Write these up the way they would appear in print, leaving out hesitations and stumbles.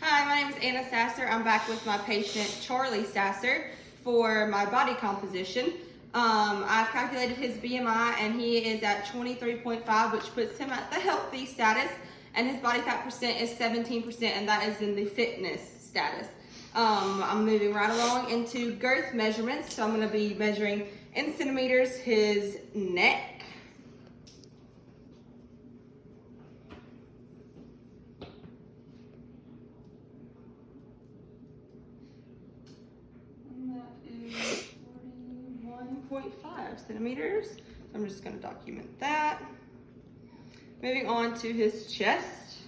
Hi, my name is Anna Sasser. I'm back with my patient Charlie Sasser for my body composition. I've calculated his BMI and he is at 23.5, which puts him at the healthy status, and his body fat percent is 17%, and that is in the fitness status. I'm moving right along into girth measurements, so I'm going to be measuring in centimeters his neck. And that is 41.5 centimeters. So I'm just going to document that. Moving on to his chest.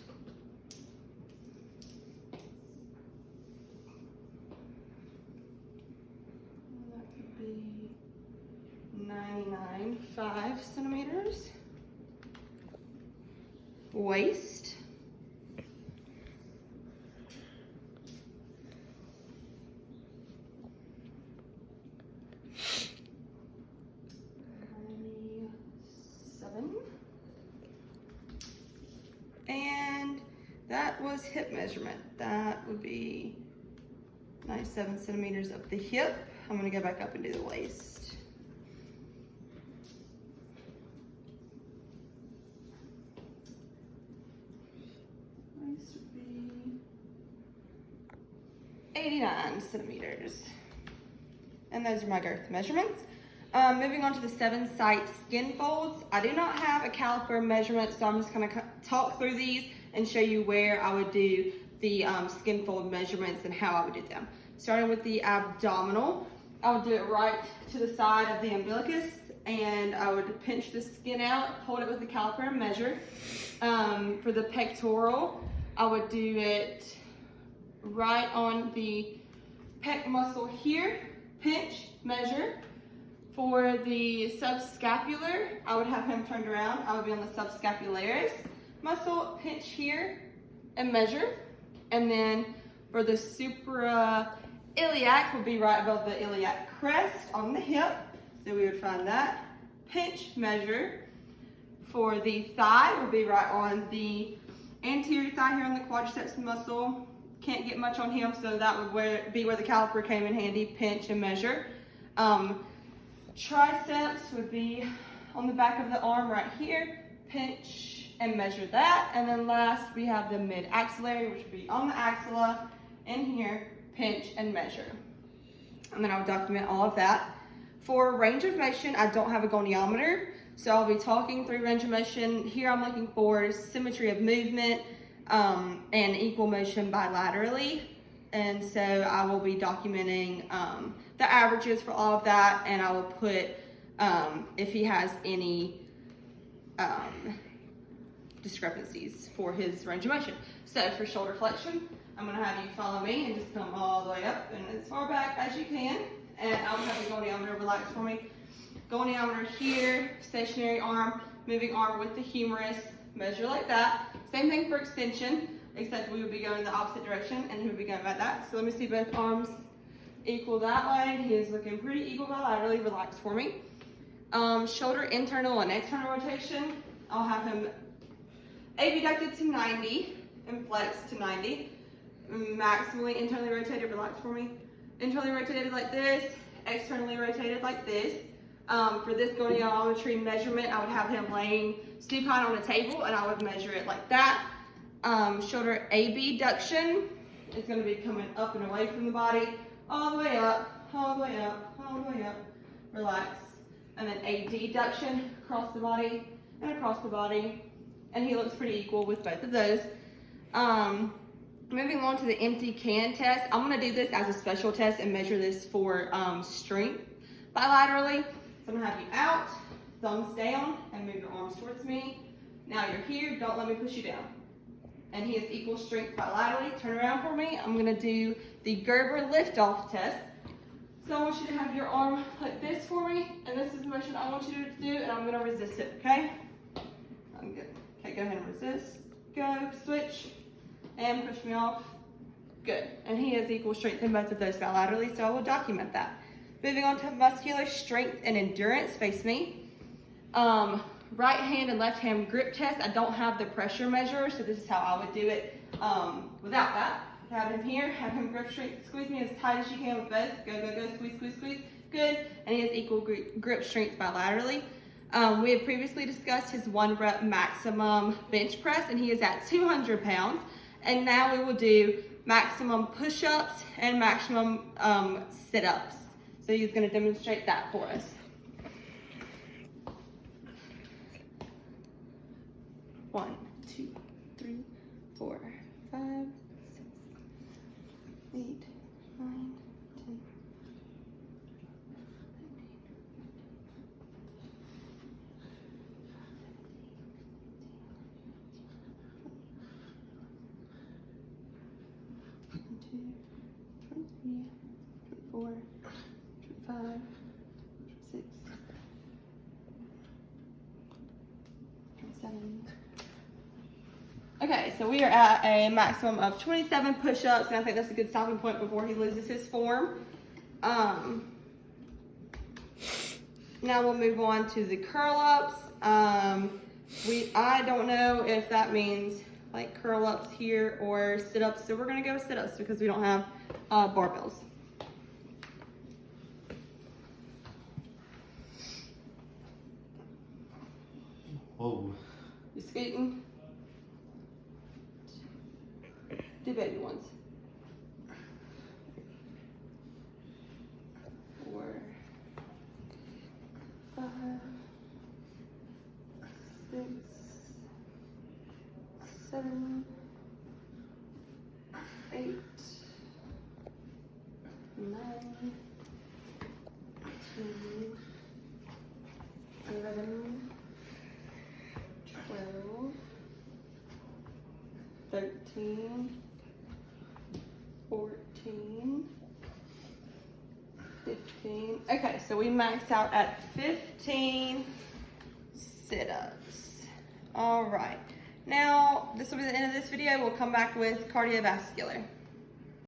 That could be 99.5 centimeters. Waist. And that was hip measurement. That would be 97 centimeters up the hip. I'm gonna go back up and do the waist. Waist would be 89 centimeters. And those are my girth measurements. Moving on to the 7-site skin folds. I do not have a caliper measurement, so I'm just gonna talk through these and show you where I would do the skin fold measurements and how I would do them. Starting with the abdominal, I would do it right to the side of the umbilicus, and I would pinch the skin out, hold it with the caliper and measure. For the pectoral, I would do it right on the pec muscle here, pinch, measure. For the subscapular, I would have him turned around. I would be on the subscapularis muscle, pinch here and measure. And then for the suprailiac would be right above the iliac crest on the hip. So we would find that, pinch, measure. For the thigh would be right on the anterior thigh here on the quadriceps muscle. Can't get much on him, so that would be where the caliper came in handy, pinch and measure. Triceps would be on the back of the arm right here, pinch and measure that. And then last we have the mid-axillary, which would be on the axilla, in here, pinch and measure. And then I'll document all of that. For range of motion, I don't have a goniometer, so I'll be talking through range of motion. Here I'm looking for symmetry of movement and equal motion bilaterally. And so I will be documenting the averages for all of that, and I will put if he has any discrepancies for his range of motion. So for shoulder flexion, I'm gonna have you follow me and just come all the way up and as far back as you can. And I'll have the goniometer relax for me. Goniometer here, stationary arm, moving arm with the humerus, measure like that. Same thing for extension, except we would be going the opposite direction and he would be going like that. So let me see both arms equal that way. He is looking pretty equal bilaterally. Relax for me. Shoulder internal and external rotation. I'll have him abducted to 90 and flexed to 90. Maximally internally rotated. Relax for me. Internally rotated like this. Externally rotated like this. For this goniometry measurement, I would have him laying supine on a table and I would measure it like that. Shoulder abduction is going to be coming up and away from the body, all the way up, all the way up, all the way up. Relax. And then adduction across the body and across the body. And he looks pretty equal with both of those. Moving on to the empty can test. I'm going to do this as a special test and measure this for strength bilaterally. So I'm going to have you out, thumbs down, and move your arms towards me. Now you're here, don't let me push you down. And he has equal strength bilaterally. Turn around for me. I'm gonna do the Gerber lift-off test. So I want you to have your arm like this for me, and this is the motion I want you to do, and I'm gonna resist it, okay? I'm good. Okay, go ahead and resist. Go, switch, and push me off. Good. And he has equal strength in both of those bilaterally, so I will document that. Moving on to muscular strength and endurance, face me. Right hand and left hand grip test. I don't have the pressure measure, so this is how I would do it without that. Have him here, have him grip strength, squeeze me as tight as you can with both. Go, go, go, squeeze, squeeze, squeeze. Good. And he has equal grip strength bilaterally. We had previously discussed his 1 rep maximum bench press, and he is at 200 pounds. And now we will do maximum push-ups and maximum sit-ups. So he's going to demonstrate that for us. 1, 2, 3, 4, 5, 6, 8, 9, 10. 24, 25, 26, 27. Okay, so we are at a maximum of 27 push-ups, and I think that's a good stopping point before he loses his form. Now we'll move on to the curl-ups. I don't know if that means like curl-ups here or sit-ups, so we're gonna go with sit-ups because we don't have barbells. Whoa. You scooting? Do baby ones. 4, 5, 6, 7, 8, 9, 10, 11, 12, 13, 14, 15. Okay, so we maxed out at 15 sit-ups. All right. Now, this will be the end of this video. We'll come back with cardiovascular.